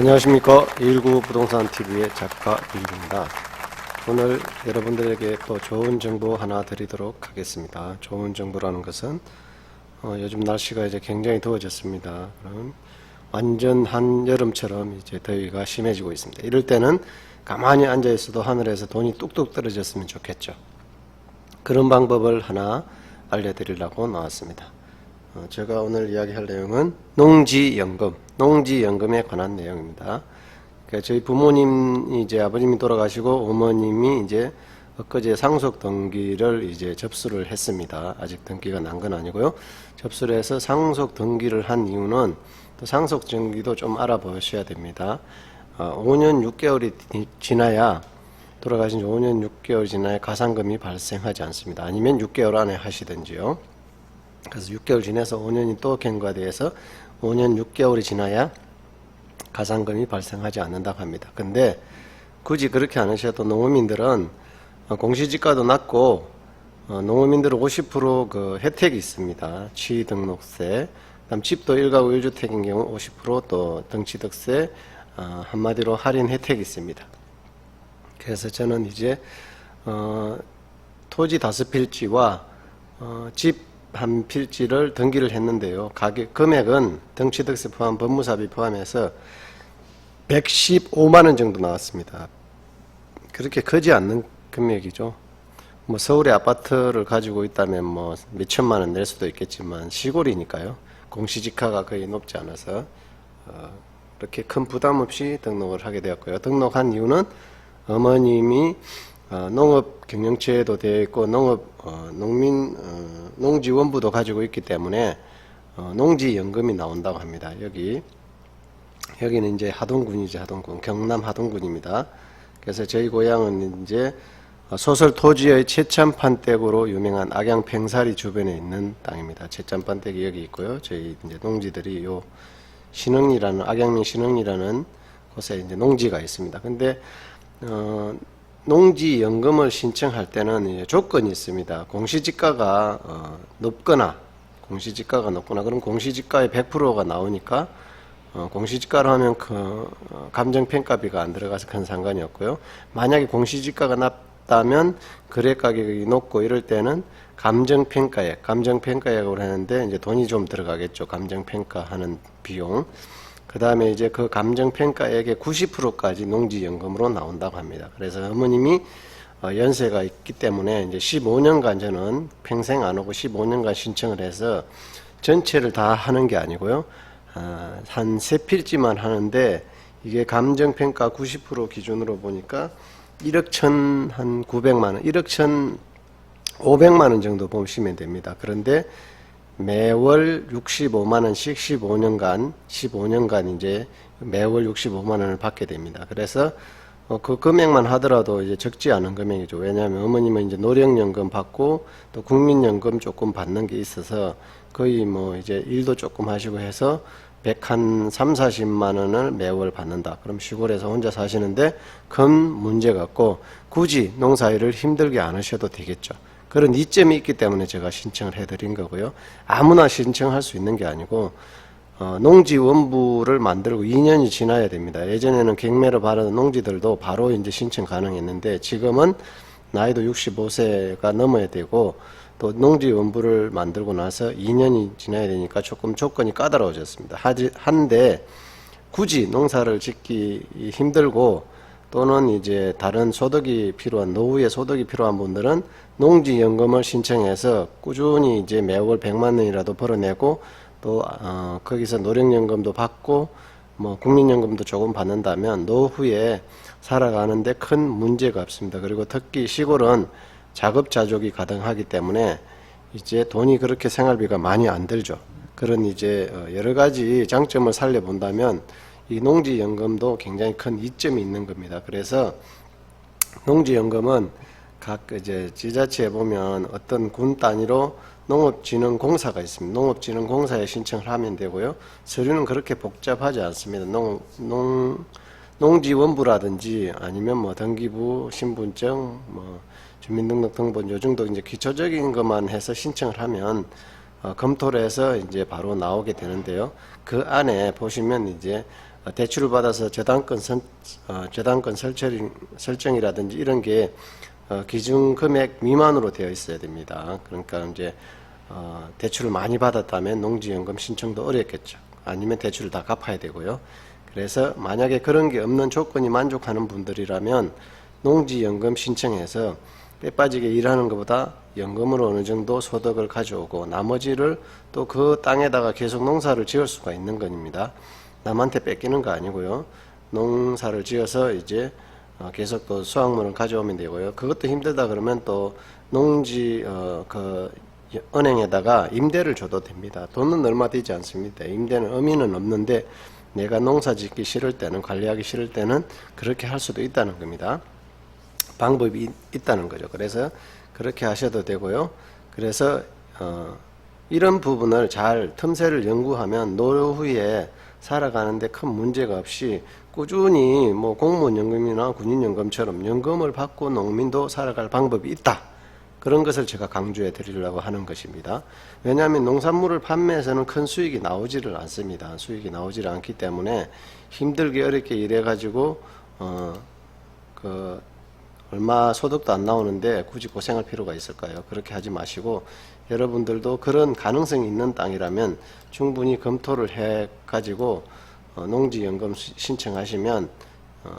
안녕하십니까. 119 부동산 TV의 작가 이일구입니다. 오늘 여러분들에게 또 좋은 정보 하나 드리도록 하겠습니다. 좋은 정보라는 것은 요즘 날씨가 이제 굉장히 더워졌습니다. 그럼 완전 한여름처럼 이제 더위가 심해지고 있습니다. 이럴 때는 가만히 앉아 있어도 하늘에서 돈이 뚝뚝 떨어졌으면 좋겠죠. 그런 방법을 하나 알려드리려고 나왔습니다. 제가 오늘 이야기할 내용은 농지연금에 관한 내용입니다. 그러니까 저희 부모님 이제 아버님이 돌아가시고 어머님이 이제 엊그제 상속 등기를 이제 접수를 했습니다. 아직 등기가 난 건 아니고요. 접수를 해서 상속 등기를 한 이유는 또 상속 등기도 좀 알아보셔야 됩니다. 5년 6개월이 지나야 돌아가신 지 5년 6개월 지나야 가산금이 발생하지 않습니다. 아니면 6개월 안에 하시든지요. 그래서 6개월 지나서 5년이 또 경과돼서 5년 6개월이 지나야 가산금이 발생하지 않는다고 합니다. 근데 굳이 그렇게 안 하셔도 농어민들은 공시지가도 낮고 농어민들은 50% 혜택이 있습니다. 취등록세, 그다음 집도 1가구 1주택인 경우 50% 또 등취득세, 한마디로 할인 혜택이 있습니다. 그래서 저는 이제 토지 5필지와 집 한 필지를 등기를 했는데요. 금액은 등취득세 포함 법무사비 포함해서 115만원 정도 나왔습니다. 그렇게 크지 않는 금액이죠. 뭐 서울의 아파트를 가지고 있다면 뭐 몇천만원 낼 수도 있겠지만 시골이니까요. 공시지가가 거의 높지 않아서 그렇게 큰 부담 없이 등록을 하게 되었고요. 등록한 이유는 어머님이 농업 경영체에도 되어 있고 농지원부도 가지고 있기 때문에 농지연금이 나온다고 합니다. 여기는 이제 하동군이죠. 하동군, 경남 하동군입니다. 그래서 저희 고향은 이제 소설 토지의 채참판댁으로 유명한 악양 팽사리 주변에 있는 땅입니다. 채참판댁이 여기 있고요. 저희 이제 농지들이 요 신흥리라는 악양면 신흥리라는 곳에 이제 농지가 있습니다. 근데 농지연금을 신청할 때는 조건이 있습니다. 공시지가가 높거나 그럼 공시지가의 100%가 나오니까 공시지가로 하면 감정평가비가 안 들어가서 큰 상관이 없고요. 만약에 공시지가가 낮다면 거래가격이 높고 이럴 때는 감정평가액으로 하는데 이제 돈이 좀 들어가겠죠. 감정평가하는 비용. 그 다음에 이제 그 감정평가액의 90%까지 농지연금으로 나온다고 합니다. 그래서 어머님이 연세가 있기 때문에 이제 15년간 저는 평생 안 하고 15년간 신청을 해서 전체를 다 하는 게 아니고요. 한 3필지만 하는데 이게 감정평가 90% 기준으로 보니까 1억 1,900만원, 1억 1,500만원 정도 보시면 됩니다. 그런데 매월 65만원씩 15년간 이제 매월 65만원을 받게 됩니다. 그래서 그 금액만 하더라도 이제 적지 않은 금액이죠. 왜냐하면 어머님은 이제 노령연금 받고 또 국민연금 조금 받는 게 있어서 거의 뭐 이제 일도 조금 하시고 해서 130-40만원을 매월 받는다. 그럼 시골에서 혼자 사시는데 큰 문제가 없고 굳이 농사일을 힘들게 안 하셔도 되겠죠. 그런 이점이 있기 때문에 제가 신청을 해드린 거고요. 아무나 신청할 수 있는 게 아니고 농지원부를 만들고 2년이 지나야 됩니다. 예전에는 경매로 받은 농지들도 바로 이제 신청 가능했는데 지금은 나이도 65세가 넘어야 되고 또 농지원부를 만들고 나서 2년이 지나야 되니까 조금 조건이 까다로워졌습니다. 한데 굳이 농사를 짓기 힘들고 또는 이제 다른 소득이 필요한 노후의 소득이 필요한 분들은 농지연금을 신청해서 꾸준히 이제 매월 100만 원이라도 벌어내고 또 거기서 노령연금도 받고 뭐 국민연금도 조금 받는다면 노후에 살아가는데 큰 문제가 없습니다. 그리고 특히 시골은 자급자족이 가능하기 때문에 이제 돈이 그렇게 생활비가 많이 안 들죠. 그런 이제 여러 가지 장점을 살려본다면 이 농지연금도 굉장히 큰 이점이 있는 겁니다. 그래서 농지연금은 각 이제 지자체에 보면 어떤 군 단위로 농업진흥공사가 있습니다. 농업진흥공사에 신청을 하면 되고요. 서류는 그렇게 복잡하지 않습니다. 농지원부라든지 아니면 뭐 등기부, 신분증, 뭐 주민등록등본 요 정도 이제 기초적인 것만 해서 신청을 하면 검토를 해서 이제 바로 나오게 되는데요. 그 안에 보시면 이제 대출을 받아서 저당권 설정이라든지 이런 게 기준 금액 미만으로 되어 있어야 됩니다. 그러니까 이제 대출을 많이 받았다면 농지연금 신청도 어렵겠죠. 아니면 대출을 다 갚아야 되고요. 그래서 만약에 그런 게 없는 조건이 만족하는 분들이라면 농지연금 신청해서 빼빠지게 일하는 것보다 연금으로 어느 정도 소득을 가져오고 나머지를 또 그 땅에다가 계속 농사를 지을 수가 있는 겁니다. 남한테 뺏기는 거 아니고요. 농사를 지어서 이제 계속 또 수확물을 가져오면 되고요. 그것도 힘들다 그러면 또 농지 은행에다가 임대를 줘도 됩니다. 돈은 얼마 되지 않습니다. 임대는 의미는 없는데 내가 농사 짓기 싫을 때는, 관리하기 싫을 때는 그렇게 할 수도 있다는 겁니다. 방법이 있다는 거죠. 그래서 그렇게 하셔도 되고요. 그래서 이런 부분을 잘 틈새를 연구하면 노후에 살아가는데 큰 문제가 없이 꾸준히 뭐 공무원연금이나 군인연금처럼 연금을 받고 농민도 살아갈 방법이 있다. 그런 것을 제가 강조해 드리려고 하는 것입니다. 왜냐하면 농산물을 판매해서는 큰 수익이 나오지를 않습니다. 수익이 나오지를 않기 때문에 힘들게 어렵게 일해가지고 얼마 소득도 안 나오는데 굳이 고생할 필요가 있을까요? 그렇게 하지 마시고 여러분들도 그런 가능성이 있는 땅이라면 충분히 검토를 해가지고 농지연금 신청하시면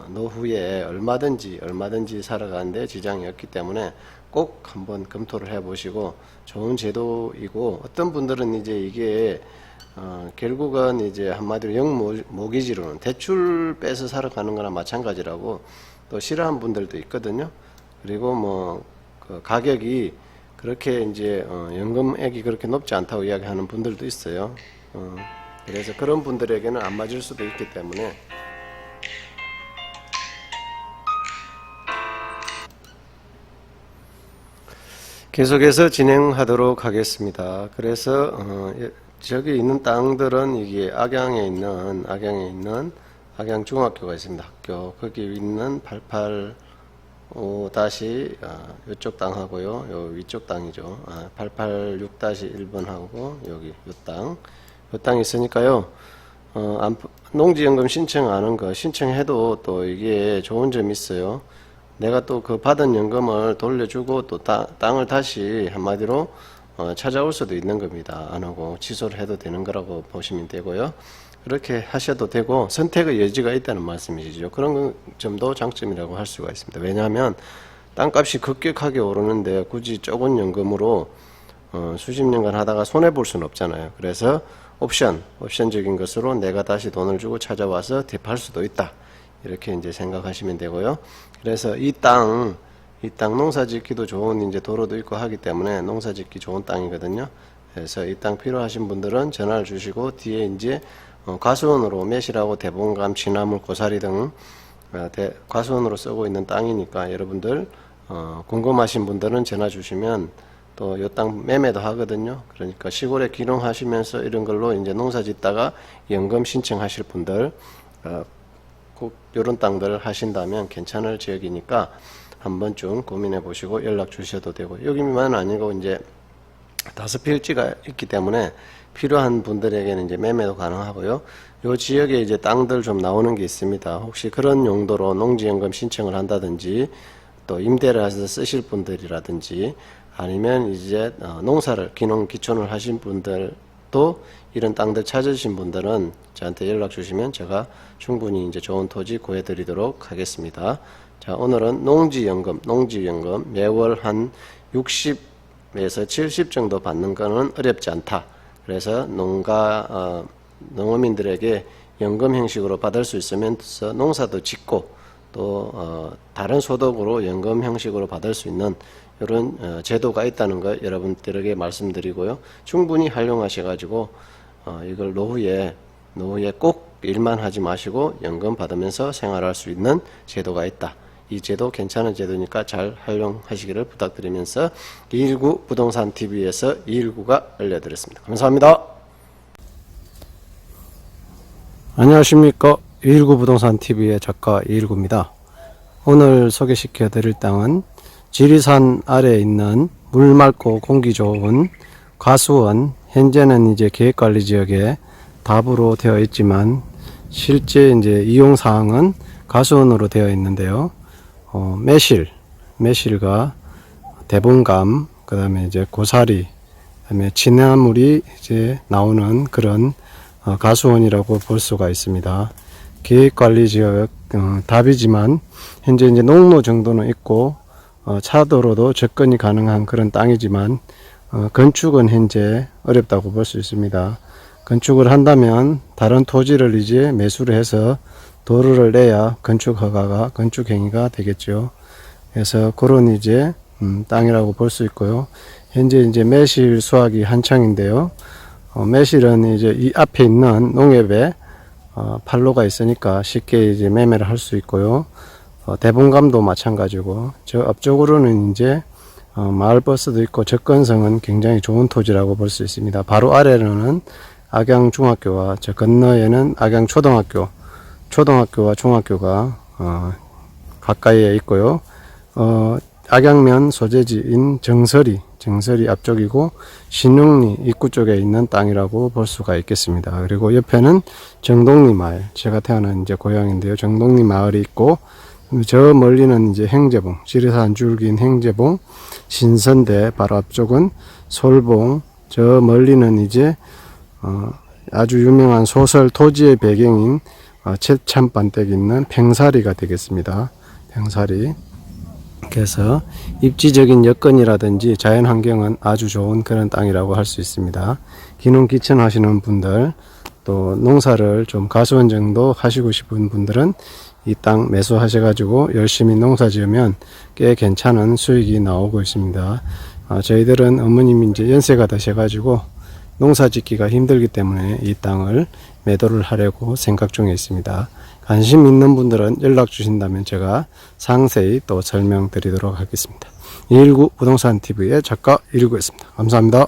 노후에 얼마든지 살아가는데 지장이 없기 때문에 꼭 한번 검토를 해보시고 좋은 제도이고 어떤 분들은 이제 이게 결국은 이제 한마디로 영모기지로는 대출 빼서 살아가는 거나 마찬가지라고 또 싫어하는 분들도 있거든요. 그리고 뭐 그 가격이 그렇게 이제 연금액이 그렇게 높지 않다고 이야기하는 분들도 있어요. 그래서 그런 분들에게는 안 맞을 수도 있기 때문에 계속해서 진행하도록 하겠습니다. 그래서 저기 있는 땅들은 이게 악양에 있는 악양중학교가 있습니다. 학교 거기 있는 885 이쪽 땅하고요. 요 위쪽 땅이죠. 886-1번하고 여기 요 땅이 있으니까요. 농지연금 신청하는 거 신청해도 또 이게 좋은 점이 있어요. 내가 또 그 받은 연금을 돌려주고 또 땅을 다시 한마디로 찾아올 수도 있는 겁니다. 안 하고 취소를 해도 되는 거라고 보시면 되고요. 그렇게 하셔도 되고 선택의 여지가 있다는 말씀이시죠. 그런 점도 장점이라고 할 수가 있습니다. 왜냐하면 땅값이 급격하게 오르는데 굳이 적은 연금으로 수십 년간 하다가 손해볼 수는 없잖아요. 그래서 옵션적인 것으로 내가 다시 돈을 주고 찾아와서 대팔 수도 있다. 이렇게 이제 생각하시면 되고요. 그래서 이 땅 농사 짓기도 좋은 이제 도로도 있고 하기 때문에 농사 짓기 좋은 땅이거든요. 그래서 이 땅 필요하신 분들은 전화를 주시고 뒤에 이제 과수원으로 매실하고 대봉감, 취나물, 고사리 등 과수원으로 쓰고 있는 땅이니까 여러분들 궁금하신 분들은 전화 주시면 또 이 땅 매매도 하거든요. 그러니까 시골에 기농하시면서 이런 걸로 이제 농사 짓다가 연금 신청하실 분들 꼭 이런 땅들을 하신다면 괜찮을 지역이니까 한 번쯤 고민해 보시고 연락 주셔도 되고 여기만 아니고 이제 5필지가 있기 때문에 필요한 분들에게는 이제 매매도 가능하고요. 요 지역에 이제 땅들 좀 나오는 게 있습니다. 혹시 그런 용도로 농지연금 신청을 한다든지 또 임대를 해서 쓰실 분들이라든지 아니면 이제 농사를 기농기촌을 하신 분들도 이런 땅들 찾으신 분들은 저한테 연락 주시면 제가 충분히 이제 좋은 토지 구해 드리도록 하겠습니다. 자, 오늘은 농지연금 매월 한 60에서 70 정도 받는 거는 어렵지 않다. 그래서 농어민들에게 연금 형식으로 받을 수 있으면서 농사도 짓고 또 다른 소득으로 연금 형식으로 받을 수 있는 이런 제도가 있다는 거 여러분들에게 말씀드리고요. 충분히 활용하셔가지고 이걸 노후에 꼭 일만 하지 마시고 연금 받으면서 생활할 수 있는 제도가 있다. 이 제도 괜찮은 제도니까 잘 활용하시기를 부탁드리면서 219 부동산 TV에서 219가 알려드렸습니다. 감사합니다. 안녕하십니까. 219 부동산 TV의 작가 219입니다. 오늘 소개시켜 드릴 땅은 지리산 아래에 있는 물 맑고 공기 좋은 과수원, 현재는 이제 계획관리 지역에 답으로 되어 있지만 실제 이제 이용 사항은 가수원으로 되어 있는데요. 매실과 대봉감, 그다음에 이제 고사리, 그다음에 진화물이 이제 나오는 그런 가수원이라고 볼 수가 있습니다. 계획관리지역 답이지만 현재 이제 농로 정도는 있고 차도로도 접근이 가능한 그런 땅이지만 건축은 현재 어렵다고 볼 수 있습니다. 건축을 한다면 다른 토지를 이제 매수를 해서 도로를 내야 건축 허가가 건축 행위가 되겠죠. 그래서 그런 이제 땅이라고 볼 수 있고요. 현재 이제 매실 수확이 한창인데요. 매실은 이제 이 앞에 있는 농협에 판로가 있으니까 쉽게 이제 매매를 할 수 있고요. 대봉감도 마찬가지고 저 앞쪽으로는 이제 마을버스도 있고 접근성은 굉장히 좋은 토지라고 볼 수 있습니다. 바로 아래로는 악양중학교와 저 건너에는 악양초등학교와 중학교가 가까이에 있고요. 악양면 소재지인 정설이 앞쪽이고 신흥리 입구 쪽에 있는 땅이라고 볼 수가 있겠습니다. 그리고 옆에는 정동리 마을, 제가 태어난 이제 고향인데요. 정동리 마을이 있고 저 멀리는 이제 행제봉, 지리산 줄기인 행제봉, 신선대, 바로 앞쪽은 솔봉, 저 멀리는 이제 아주 유명한 소설 토지의 배경인 채참반댁 있는 팽사리가 되겠습니다. 팽사리. 그래서 입지적인 여건이라든지 자연 환경은 아주 좋은 그런 땅이라고 할 수 있습니다. 기농 기촌 하시는 분들, 또 농사를 좀 가수원 정도 하시고 싶은 분들은 이 땅 매수하셔가지고 열심히 농사 지으면 꽤 괜찮은 수익이 나오고 있습니다. 저희들은 어머님이 이제 연세가 드셔가지고 농사 짓기가 힘들기 때문에 이 땅을 매도를 하려고 생각 중에 있습니다. 관심 있는 분들은 연락 주신다면 제가 상세히 또 설명드리도록 하겠습니다. 119 부동산 TV의 작가 119였습니다. 감사합니다.